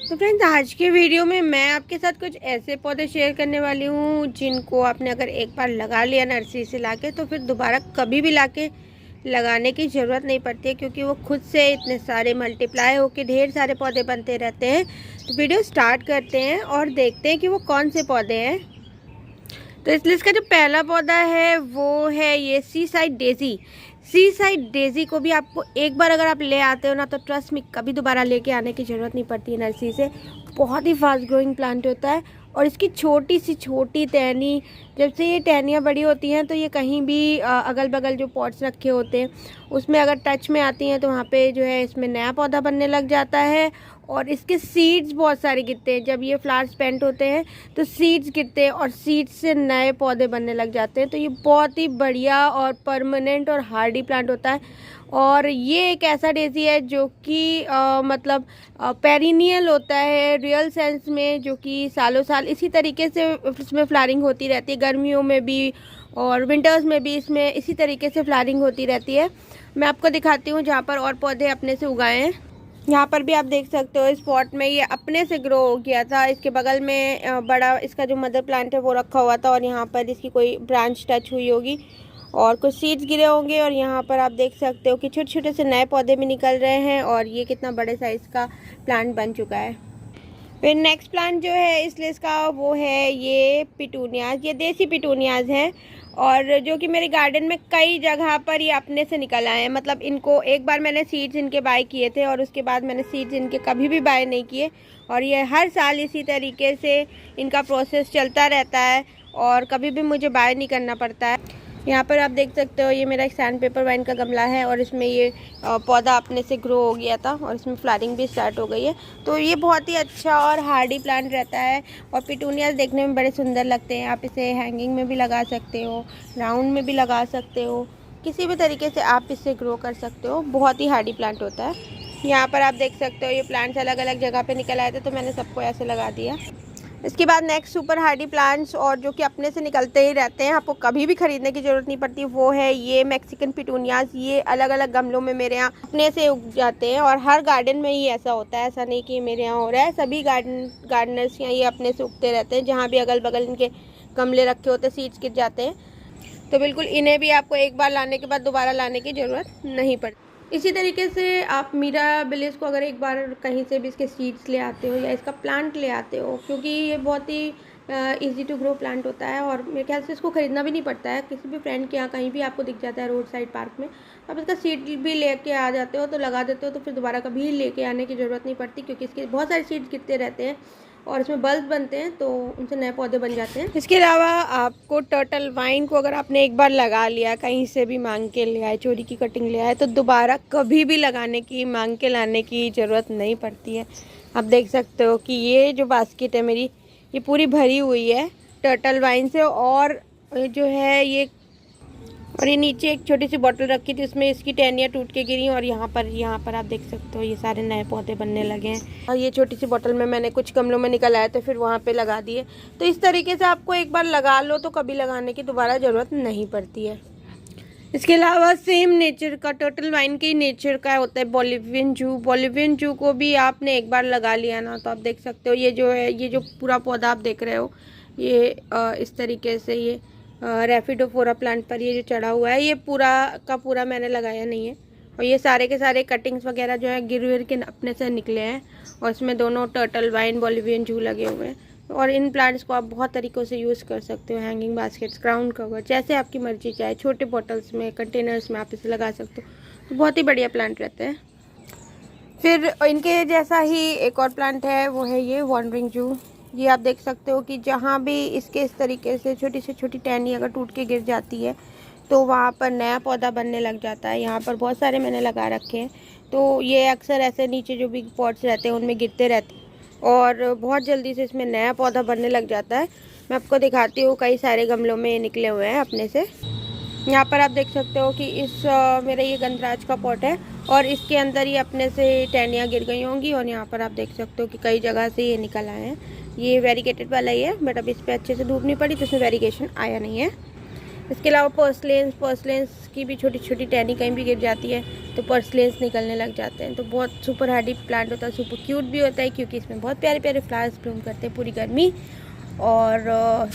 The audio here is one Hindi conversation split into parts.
तो फ्रेंड्स, आज के वीडियो में मैं आपके साथ कुछ ऐसे पौधे शेयर करने वाली हूँ जिनको आपने अगर एक बार लगा लिया नर्सरी से लाके तो फिर दोबारा कभी भी लाके लगाने की ज़रूरत नहीं पड़ती है, क्योंकि वो खुद से इतने सारे मल्टीप्लाई होकर ढेर सारे पौधे बनते रहते हैं। तो वीडियो स्टार्ट करते हैं और देखते हैं कि वो कौन से पौधे हैं। तो इस लिस्ट का जो पहला पौधा है वो है ये सी साइड डेजी। सी साइड डेजी को भी आपको एक बार अगर आप ले आते हो ना, तो ट्रस्ट में कभी दोबारा लेके आने की ज़रूरत नहीं पड़ती है नर्सरी से। बहुत ही फास्ट ग्रोइंग प्लांट होता है और इसकी छोटी सी छोटी टहनी, जब से ये टहनियाँ बड़ी होती हैं तो ये कहीं भी अगल बगल जो पॉट्स रखे होते हैं उसमें अगर टच में आती हैं तो वहाँ पे जो है इसमें नया पौधा बनने लग जाता है। और इसके सीड्स बहुत सारे गिरते हैं, जब ये फ्लावर्स पेंट होते हैं तो सीड्स गिरते हैं और सीड्स से नए पौधे बनने लग जाते हैं। तो ये बहुत ही बढ़िया और परमानेंट और हार्डी प्लांट होता है। और ये एक ऐसा डेजी है जो कि मतलब पेरिनियल होता है रियल सेंस में, जो कि सालों साल इसी तरीके से इसमें फ्लावरिंग होती रहती है। गर्मियों में भी और विंटर्स में भी इसमें इसी तरीके से फ्लावरिंग होती रहती है। मैं आपको दिखाती हूँ जहाँ पर और पौधे अपने से उगाए हैं। यहाँ पर भी आप देख सकते हो इस पॉट में ये अपने से ग्रो हो गया था। इसके बगल में बड़ा इसका जो मदर प्लांट है वो रखा हुआ था और यहाँ पर इसकी कोई ब्रांच टच हुई होगी और कुछ सीड्स गिरे होंगे। और यहाँ पर आप देख सकते हो कि छोटे छोटे से नए पौधे भी निकल रहे हैं और ये कितना बड़े साइज़ का प्लांट बन चुका है। फिर नेक्स्ट प्लांट जो है इस लिस्ट का वो है ये पिटूनियाज। ये देसी पिटूनियाज हैं और जो कि मेरे गार्डन में कई जगह पर ये अपने से निकल आए हैं। मतलब इनको एक बार मैंने सीड्स इनके बाय किए थे और उसके बाद मैंने सीड्स इनके कभी भी बाय नहीं किए और ये हर साल इसी तरीके से इनका प्रोसेस चलता रहता है और कभी भी मुझे बाय नहीं करना पड़ता है। यहाँ पर आप देख सकते हो ये मेरा एक सैंड पेपर वाइन का गमला है और इसमें ये पौधा अपने से ग्रो हो गया था और इसमें फ्लावरिंग भी स्टार्ट हो गई है। तो ये बहुत ही अच्छा और हार्डी प्लांट रहता है और पिटूनियाज देखने में बड़े सुंदर लगते हैं। आप इसे हैंगिंग में भी लगा सकते हो, राउंड में भी लगा सकते हो, किसी भी तरीके से आप इसे ग्रो कर सकते हो। बहुत ही हार्डी प्लांट होता है। यहाँ पर आप देख सकते हो ये प्लांट्स अलग अलग जगह पर निकल आए थे तो मैंने सबको ऐसे लगा दिया। इसके बाद नेक्स्ट सुपर हार्डी प्लांट्स और जो कि अपने से निकलते ही रहते हैं, आपको कभी भी खरीदने की ज़रूरत नहीं पड़ती, वो है ये मैक्सिकन पिटूनियाज। ये अलग अलग गमलों में मेरे यहाँ अपने से उग जाते हैं और हर गार्डन में ही ऐसा होता है। ऐसा नहीं कि मेरे यहाँ हो रहा है, सभी गार्डनर्स यहाँ ये अपने से उगते रहते हैं। जहाँ भी अगल बगल इनके गमले रखे होते हैं सीड्स गिर जाते हैं। तो बिल्कुल इन्हें भी आपको एक बार लाने के बाद दोबारा लाने की ज़रूरत नहीं पड़ती। इसी तरीके से आप मिराबिलिस को अगर एक बार कहीं से भी इसके सीड्स ले आते हो या इसका प्लांट ले आते हो, क्योंकि ये बहुत ही इजी टू ग्रो प्लांट होता है और मेरे ख्याल से इसको ख़रीदना भी नहीं पड़ता है। किसी भी फ्रेंड के यहाँ कहीं भी आपको दिख जाता है रोड साइड पार्क में, आप इसका सीड भी लेके आ जाते हो तो लगा देते हो, तो फिर दोबारा कभी लेके आने की ज़रूरत नहीं पड़ती, क्योंकि इसके बहुत सारे सीड्स गिरते रहते हैं और इसमें बल्ब बनते हैं तो उनसे नए पौधे बन जाते हैं। इसके अलावा आपको टर्टल वाइन को अगर आपने एक बार लगा लिया, कहीं से भी मांग के ले आए, चोरी की कटिंग ले आए, तो दोबारा कभी भी लगाने की मांग के लाने की ज़रूरत नहीं पड़ती है। आप देख सकते हो कि ये जो बास्केट है मेरी, ये पूरी भरी हुई है टर्टल वाइन से। और जो है ये नीचे एक छोटी सी बोतल रखी थी, उसमें इसकी टहनियाँ टूट के गिरी और यहाँ पर आप देख सकते हो ये सारे नए पौधे बनने लगे हैं। और ये छोटी सी बोतल में मैंने कुछ गमलों में निकल आए तो फिर वहाँ पे लगा दिए। तो इस तरीके से आपको एक बार लगा लो तो कभी लगाने की दोबारा ज़रूरत नहीं पड़ती है। इसके अलावा सेम नेचर का टर्टल वाइन के नेचर का होता है बोलिवियन जू। बोलिवियन जू को भी आपने एक बार लगा लिया ना, तो आप देख सकते हो ये जो है, ये जो पूरा पौधा आप देख रहे हो, ये इस तरीके से ये रेफिडोफोरा प्लांट पर ये जो चढ़ा हुआ है, ये पूरा का पूरा मैंने लगाया नहीं है। और ये सारे के सारे कटिंग्स वगैरह जो है गिर के अपने से निकले हैं और इसमें दोनों टर्टल वाइन बोलिवियन जू लगे हुए हैं। और इन प्लांट्स को आप बहुत तरीक़ों से यूज़ कर सकते हो, हैंगिंग बास्केट्स, ग्राउंड कवर, जैसे आपकी मर्जी चाहे, छोटे बॉटल्स में, कंटेनर्स में आप इसे लगा सकते हो। तो बहुत ही बढ़िया प्लांट रहते हैं। फिर इनके जैसा ही एक और प्लांट है वो है ये वॉन्डरिंग जू। ये आप देख सकते हो कि जहाँ भी इसके इस तरीके से छोटी से छोटी टहनी अगर टूट के गिर जाती है तो वहाँ पर नया पौधा बनने लग जाता है। यहाँ पर बहुत सारे मैंने लगा रखे हैं, तो ये अक्सर ऐसे नीचे जो भी पॉट्स रहते हैं उनमें गिरते रहते हैं और बहुत जल्दी से इसमें नया पौधा बनने लग जाता है। मैं आपको दिखाती हूँ, कई सारे गमलों में निकले हुए हैं अपने से। यहाँ पर आप देख सकते हो कि इस मेरा ये गंधराज का पॉट है और इसके अंदर ये अपने से टहनियाँ गिर गई होंगी और यहाँ पर आप देख सकते हो कि कई जगह से ये निकल आए हैं। ये वेरीगेटेड वाला ही है, बट अब इस पर अच्छे से धूप नहीं पड़ी तो इसमें वेरीगेशन आया नहीं है। इसके अलावा पर्सलेंस की भी छोटी छोटी टहनी कहीं भी गिर जाती है तो पर्सलेंस निकलने लग जाते हैं। तो बहुत सुपर हार्डी प्लांट होता है, सुपर क्यूट भी होता है क्योंकि इसमें बहुत प्यारे प्यारे फ्लावर्स ब्लूम करते हैं पूरी गर्मी। और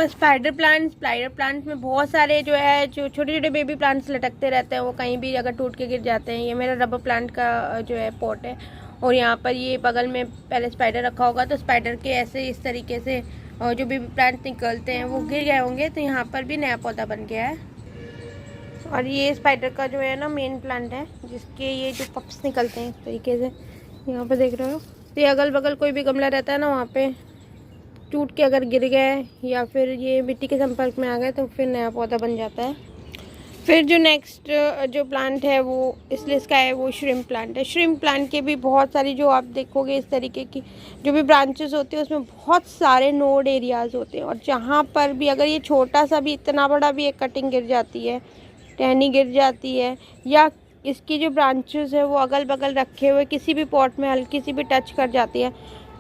स्पाइडर प्लांट्स में बहुत सारे जो है जो छोटे छोटे बेबी प्लांट्स लटकते रहते हैं, वो कहीं भी अगर टूट के गिर जाते हैं। ये मेरा रबर प्लांट का जो है पॉट है और यहाँ पर ये बगल में पहले स्पाइडर रखा होगा तो स्पाइडर के ऐसे इस तरीके से जो बेबी प्लांट निकलते हैं वो गिर गए होंगे, तो यहाँ पर भी नया पौधा बन गया है। और ये स्पाइडर का जो है ना मेन प्लांट है जिसके ये जो पप्स निकलते हैं इस तरीके से, यहाँ पर देख रहे हो। तो ये अगल बगल कोई भी गमला रहता है ना, वहाँ पे टूट के अगर गिर गए या फिर ये मिट्टी के संपर्क में आ गए तो फिर नया पौधा बन जाता है। फिर जो नेक्स्ट जो प्लांट है वो इस लिस्ट का है, वो श्रिम्प प्लांट है। श्रिम्प प्लांट के भी बहुत सारी जो आप देखोगे इस तरीके की जो भी ब्रांचेस होती है उसमें बहुत सारे नोड एरियाज़ होते हैं। और जहाँ पर भी अगर ये छोटा सा भी इतना बड़ा भी एक कटिंग गिर जाती है, टहनी गिर जाती है, या इसकी जो ब्रांचेस है वो अगल बगल रखे हुए किसी भी पॉट में हल्की सी भी टच कर जाती है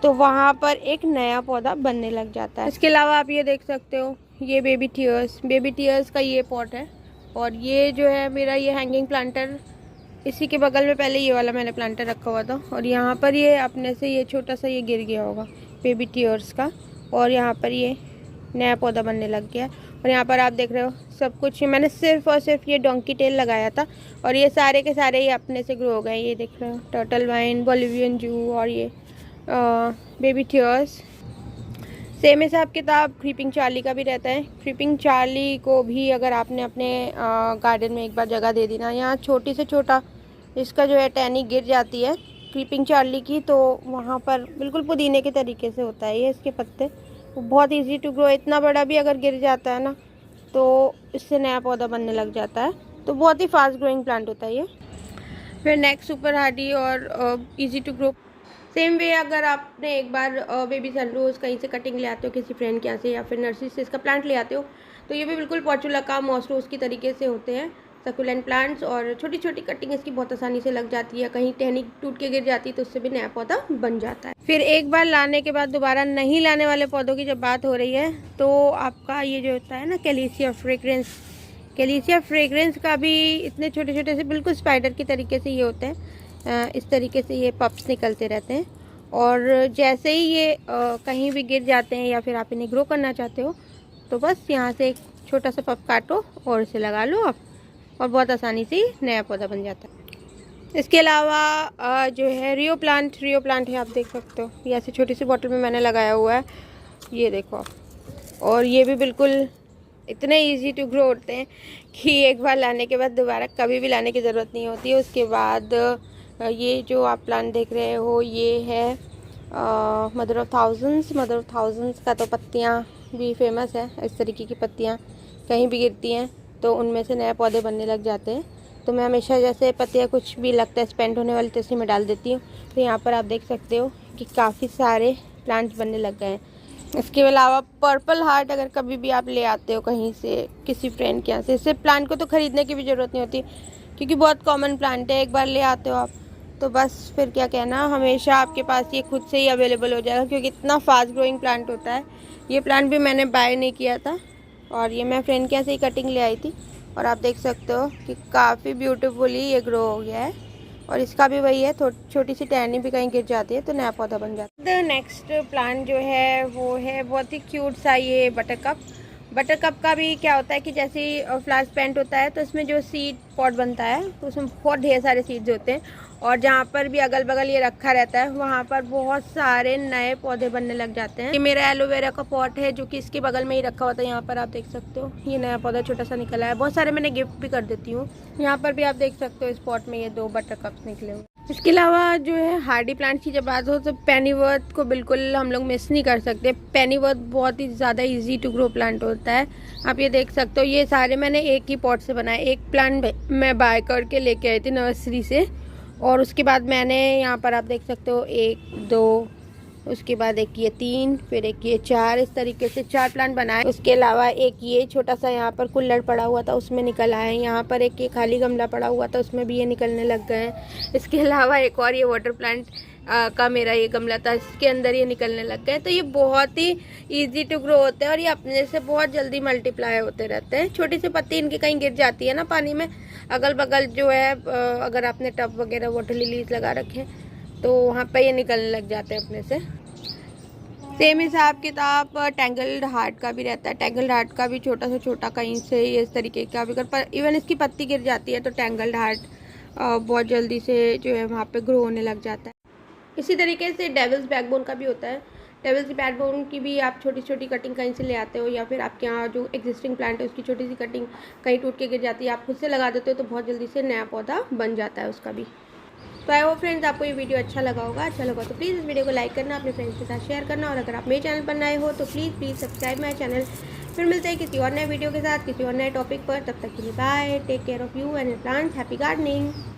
तो वहाँ पर एक नया पौधा बनने लग जाता है। इसके अलावा आप ये देख सकते हो, ये बेबी टीयर्स का ये पॉट है। और ये जो है मेरा ये हैंगिंग प्लांटर, इसी के बगल में पहले ये वाला मैंने प्लांटर रखा हुआ था और यहाँ पर ये अपने से ये छोटा सा ये गिर गया होगा बेबी टीयर्स का, और यहाँ पर ये नया पौधा बनने लग गया। और यहाँ पर आप देख रहे हो सब कुछ मैंने सिर्फ और सिर्फ ये डोंकी टेल लगाया था और ये सारे के सारे ये अपने से ग्रो हो गए। ये देख रहे हो टर्टल वाइन, बोलिवियन जू और ये बेबी टीयर्स। सेम हिसाब किताब क्रीपिंग चार्ली का भी रहता है। क्रीपिंग चार्ली को भी अगर आपने अपने गार्डन में एक बार जगह दे दी ना, यहाँ छोटी से छोटा इसका जो है टहनी गिर जाती है क्रीपिंग चार्ली की, तो वहाँ पर बिल्कुल पुदीने के तरीके से होता है ये इसके पत्ते, बहुत इजी टू ग्रो। इतना बड़ा भी अगर गिर जाता है ना तो इससे नया पौधा बनने लग जाता है, तो बहुत ही फास्ट ग्रोइंग प्लांट होता है ये। फिर नेक्स्ट सुपर हार्डी और easy to grow. Same way अगर आपने एक बार बेबी सनरोज कहीं से कटिंग ले आते हो किसी फ्रेंड के यहाँ से या फिर नर्सरी से इसका प्लांट ले आते हो तो ये भी बिल्कुल पॉर्चुला का मॉसरोज की तरीके से होते हैं सकुलेंट प्लांट्स। और छोटी छोटी कटिंग इसकी बहुत आसानी से लग जाती है, कहीं टहनी टूट के गिर जाती है तो उससे भी नया पौधा बन जाता है। फिर एक बार लाने के बाद दोबारा नहीं लाने वाले पौधों की जब बात हो रही है तो आपका ये जो होता है ना कैलिसिया फ्रेग्रेंस का भी इतने छोटे छोटे से बिल्कुल स्पाइडर की तरीके से ये होते हैं। इस तरीके से ये पप्स निकलते रहते हैं और जैसे ही ये कहीं भी गिर जाते हैं या फिर आप इन्हें ग्रो करना चाहते हो तो बस यहाँ से एक छोटा सा पप काटो और इसे लगा लो आप, और बहुत आसानी से नया पौधा बन जाता है। इसके अलावा जो है रियो प्लांट है, आप देख सकते हो ये ऐसे छोटी सी बॉटल में मैंने लगाया हुआ है, ये देखो। और ये भी बिल्कुल इतने इजी टू ग्रो होते हैं कि एक बार लाने के बाद दोबारा कभी भी लाने की ज़रूरत नहीं होती है। उसके बाद ये जो आप प्लांट देख रहे हो ये है मदर ऑफ थाउजेंड्स का तो पत्तियाँ भी फेमस है। इस तरीके की पत्तियाँ कहीं भी गिरती हैं तो उनमें से नए पौधे बनने लग जाते हैं। तो मैं हमेशा जैसे पत्तियाँ कुछ भी लगता है स्पेंड होने वाली तो इसी में डाल देती हूँ। तो यहाँ पर आप देख सकते हो कि काफ़ी सारे प्लांट्स बनने लग गए हैं। इसके अलावा पर्पल हार्ट अगर कभी भी आप ले आते हो कहीं से किसी फ्रेंड के यहाँ से, इससे प्लांट को तो ख़रीदने की भी ज़रूरत नहीं होती क्योंकि बहुत कॉमन प्लांट है। एक बार ले आते हो आप तो बस फिर क्या कहना, हमेशा आपके पास ये खुद से ही अवेलेबल हो जाएगा क्योंकि इतना फास्ट ग्रोइंग प्लांट होता है। ये प्लांट भी मैंने बाय नहीं किया था और ये मैं फ्रेंड के यहाँ से ही कटिंग ले आई थी और आप देख सकते हो कि काफ़ी ब्यूटीफुली ये ग्रो हो गया है। और इसका भी वही है, छोटी सी टहनी भी कहीं गिर जाती है तो नया पौधा बन जाता है। नेक्स्ट प्लांट जो है वो है बहुत ही क्यूट सा ये बटरकप का भी क्या होता है कि जैसे ही फ्लावर पेंट होता है तो इसमें जो सीड पॉट बनता है तो उसमें बहुत ढेर सारे सीड्स होते हैं और जहाँ पर भी अगल बगल ये रखा रहता है वहाँ पर बहुत सारे नए पौधे बनने लग जाते हैं। ये मेरा एलोवेरा का पॉट है जो कि इसके बगल में ही रखा हुआ था। यहाँ पर आप देख सकते हो ये नया पौधा छोटा सा निकला है। बहुत सारे मैंने गिफ्ट भी कर देती हूँ। यहाँ पर भी आप देख सकते हो इस पॉट में ये 2 बटरकप्स निकले हुए। इसके अलावा जो है हार्डी प्लांट की जब बात हो तो पेनीवर्थ को बिल्कुल हम लोग मिस नहीं कर सकते। पेनीवर्थ बहुत ही ज़्यादा इजी टू ग्रो प्लांट होता है। आप ये देख सकते हो ये सारे मैंने एक ही पॉट से बनाए। एक प्लांट मैं बाय करके लेके आई थी नर्सरी से और उसके बाद मैंने यहाँ पर आप देख सकते हो 1 2 उसके बाद एक ये 3 फिर एक ये 4, इस तरीके से 4 प्लांट बनाए। उसके अलावा एक ये छोटा सा यहाँ पर कुल्हड़ पड़ा हुआ था उसमें निकल आए। यहाँ पर एक ये खाली गमला पड़ा हुआ था उसमें भी ये निकलने लग गए हैं। इसके अलावा एक और ये वाटर प्लांट का मेरा ये गमला था, इसके अंदर ये निकलने लग गए। तो ये बहुत ही इजी टू ग्रो होते हैं और ये अपने से बहुत जल्दी मल्टीप्लाई होते रहते हैं। छोटी सी पत्ती इनकी कहीं गिर जाती है ना पानी में, अगल बगल जो है अगर आपने टब वगैरह वाटर लिलीज लगा रखे हैं तो वहाँ पे ये निकलने लग जाते हैं अपने से। सेम हिसाब किताब टैंगल्ड हार्ट का भी रहता है। टैंगल्ड हार्ट का भी छोटा से छोटा कहीं से इस तरीके का भी पर इवन इसकी पत्ती गिर जाती है तो टैंगल्ड हार्ट बहुत जल्दी से जो है वहाँ पे ग्रो होने लग जाता है। इसी तरीके से डेविल्स बैकबोन का भी होता है। डेविल्स बैकबोन की भी आप छोटी छोटी कटिंग कहीं से ले आते हो, या फिर आपके यहाँ जो एग्जिस्टिंग प्लांट है उसकी छोटी सी कटिंग कहीं टूट के गिर जाती है, आप खुद से लगा देते हो तो बहुत जल्दी से नया पौधा बन जाता है उसका भी। तो आई होप फ्रेंड्स आपको ये वीडियो अच्छा लगा होगा। अच्छा लगा तो प्लीज़ इस वीडियो को लाइक करना, अपने फ्रेंड्स के साथ शेयर करना, और अगर आप मेरे चैनल पर नए हो तो प्लीज़ सब्सक्राइब माई चैनल। फिर मिलते हैं किसी और नए वीडियो के साथ, किसी और नए टॉपिक पर। तब तक के लिए bye, take care of you and your plants, happy gardening.